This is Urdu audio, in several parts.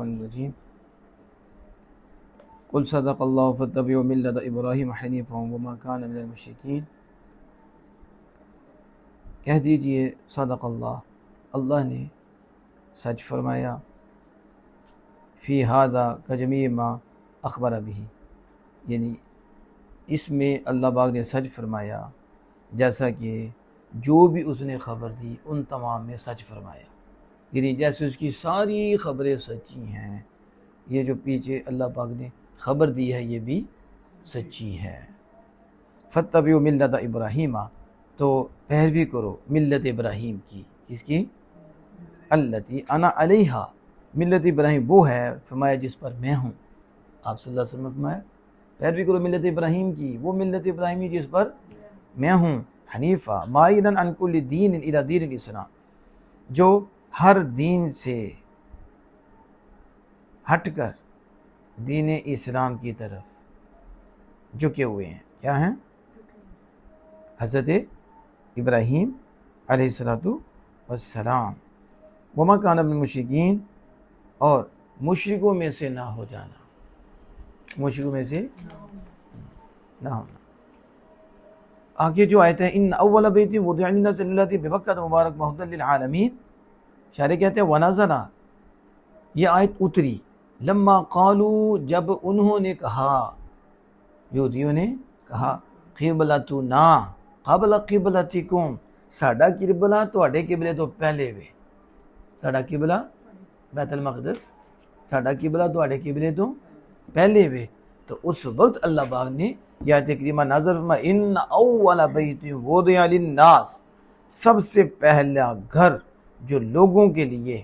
الشیطان الرجیم قل صدق اللہ فاتبعوا ملۃ ابراہیم حنیفا وما کان من المشرکین، کہہ دیجئے صدق اللہ، اللہ نے سچ فرمایا، فی ھذا کجمیع ما اخبر بہ، یعنی اس میں اللہ پاک نے سچ فرمایا جیسا کہ جو بھی اس نے خبر دی ان تمام میں سچ فرمایا، یعنی جیسے اس کی ساری خبریں سچی ہیں، یہ جو پیچھے اللہ پاک نے خبر دی ہے یہ بھی سچی ہے۔ فاتبعوا ملۃ ابراہیم، تو پیروی کرو ملت ابراہیم کی، کس کی؟ التی انا علیہا، ملت ابراہیم وہ ہے فرمایا جس پر میں ہوں، آپ صلی اللہ علیہ وسلم نے فرمایا پیروی کرو ملت ابراہیم کی، وہ ملت ابراہیمی جس پر میں ہوں، حنیفہ مائلا عن کل دین الی دین الاسلام، جو ہر دین سے ہٹ کر دین اسلام کی طرف جھکے ہوئے ہیں۔ کیا ہیں؟ حضرت ابراہیم علیہ السلام۔ وما کان من المشرکین، اور مشرکوں میں سے نہ ہو جانا، مشرکوں میں سے نہ ہونا۔ آگے جو آیت ہے ان اول بیت وضع للناس الذی ببکۃ مبارک وہدی للعالمین، شاعر کہتے ہیں ونزل، یہ آیت اتری لما قالوا، جب انہوں نے کہا، یہودیوں نے کہا، قبلتنا قبل قبلتکم، ساڈا قبلہ تواڈے قبلے تو پہلے وے، ساڈا قبلہ بیت المقدس، ساڈا قبلہ تواڈے قبلے تو پہلے وے، تو اس وقت اللہ پاک نے یہ آیت کریمہ نازل فرمائی ان اول بیت وضع للناس، سب سے پہلا گھر جو لوگوں کے لیے،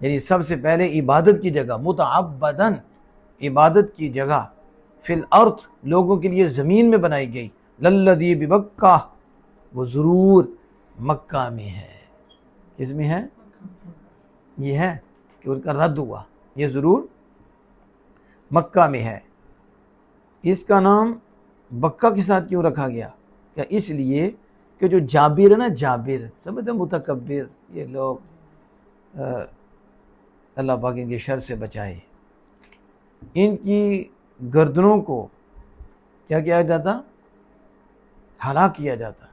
یعنی سب سے پہلے عبادت کی جگہ، متعبدن عبادت کی جگہ، فی الارض لوگوں کے لیے زمین میں بنائی گئی، للذی ببکہ، وہ ضرور مکہ میں ہے۔ کس میں ہے؟ یہ ہے کہ ان کا رد ہوا، یہ ضرور مکہ میں ہے۔ اس کا نام بکہ کے ساتھ کیوں رکھا گیا؟ کہ اس لیے کہ جو جابر ہے نا، جابر سمجھتے ہیں متکبر، یہ لوگ اللہ پاک ان کی شر سے بچائے، ان کی گردنوں کو کیا کیا جاتا؟ ہلاک کیا جاتا۔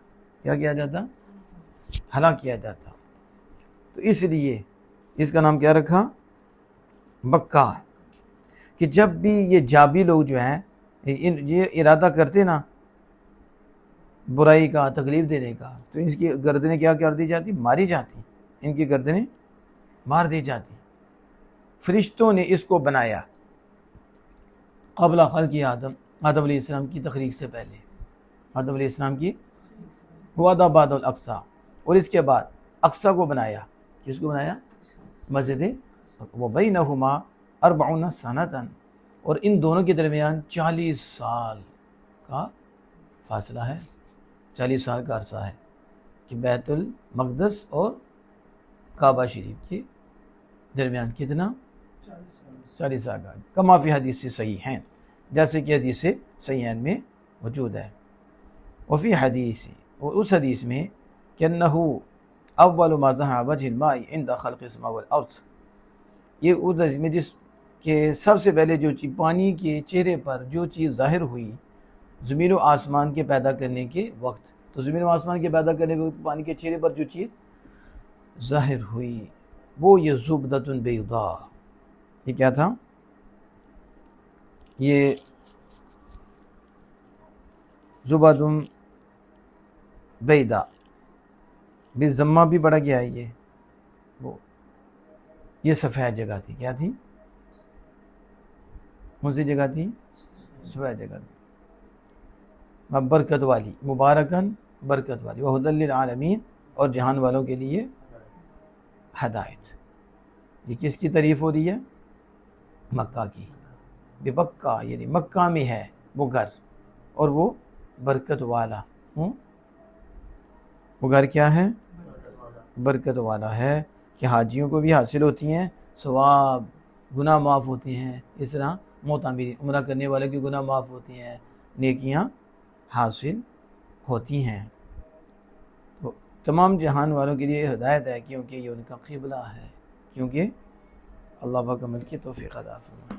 کیا کیا جاتا؟ ہلاک کیا جاتا۔ تو اس لیے اس کا نام کیا رکھا؟ بکہ، کہ جب بھی یہ جابی لوگ جو ہیں یہ ارادہ کرتے نا برائی کا، تکلیف دینے کا، تو اس کی گردنیں کیا کر دی جاتی؟ ماری جاتی، ان کی گردنیں مار دی جاتی۔ فرشتوں نے اس کو بنایا قبل خلق آدم، آدم علیہ السلام کی تخلیق سے پہلے، آدم علیہ السلام کی وعدہ بعد الاقصیٰ، اور اس کے بعد اقصیٰ کو بنایا۔ کس کو بنایا؟ مسجد وبینہما 40 سنۃ، اور ان دونوں کے درمیان 40 سال کا فاصلہ ہے، 40 سال کا عرصہ ہے، کہ بیت المقدس اور کعبہ شریف کے درمیان کتنا؟ 40 سال کا، کما فی حدیث صحیحین، جیسے کہ حدیث صحیحین میں موجود ہے۔ وفی حدیث، اور اس حدیث میں کہ انہو اول ما ظہر وجہ الماء عند خلق السماء والارض، یہ اس حدیث میں جس کہ سب سے پہلے جو چیز پانی کے چہرے پر جو چیز ظاہر ہوئی زمین و آسمان کے پیدا کرنے کے وقت، تو زمین و آسمان کے پیدا کرنے کے وقت پانی کے چہرے پر جو چیز ظاہر ہوئی وہ یہ زبدۃ بیضاء، یہ کیا تھا؟ یہ زبد بیضاء، بالضمہ بھی پڑھا گیا ہے، یہ سفید جگہ تھی۔ کیا تھی؟ کون سی جگہ تھی؟ سفید جگہ تھی، برکت والی، مبارکن برکت والی، وہدی للعالمین، اور جہان والوں کے لیے ہدایت۔ یہ کس کی تعریف ہو رہی ہے؟ مکہ کی، ببکہ یعنی مکہ میں ہے وہ گھر، اور وہ برکت والا، وہ گھر کیا ہے؟ برکت والا ہے، کہ حاجیوں کو بھی حاصل ہوتی ہیں ثواب، گناہ معاف ہوتے ہیں، اس طرح معتمرین عمرہ کرنے والے کی گناہ معاف ہوتی ہیں، نیکیاں حاصل ہوتی ہیں۔ تو تمام جہان والوں کے لیے ہدایت ہے، کیونکہ یہ ان کا قبلہ ہے، کیونکہ اللہ پاک عمل کی توفیق عطا فرمائے.